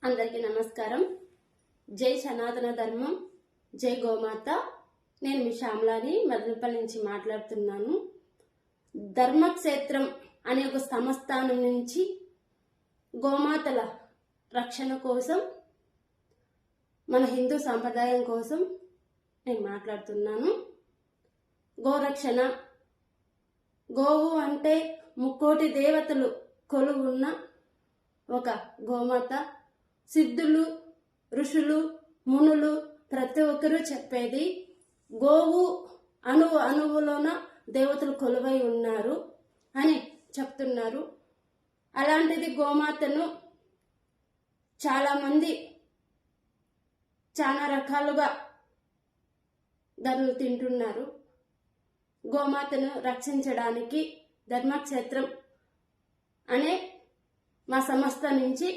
అందరికీ నమస్కారం. జై సనాతన ధర్మం, జై గోమాత. నేను మీ శ్యామలాని మదనపల్లి నుంచి మాట్లాడుతున్నాను. ధర్మక్షేత్రం అనే ఒక సంస్థానం నుంచి గోమాతల రక్షణ కోసం, మన హిందూ సాంప్రదాయం కోసం నేను మాట్లాడుతున్నాను. గోరక్షణ, గోవు అంటే ముక్కోటి దేవతలు కొలువున్న ఒక గోమాత. సిద్ధులు, ఋషులు, మునులు ప్రతి ఒక్కరూ చెప్పేది గోవు అణువులోన దేవతలు కొలువై ఉన్నారు అని చెప్తున్నారు. అలాంటిది గోమాతను చాలామంది చాలా రకాలుగా దాన్ని తింటున్నారు. గోమాతను రక్షించడానికి ధర్మక్షేత్రం అనే మా సంస్థ నుంచి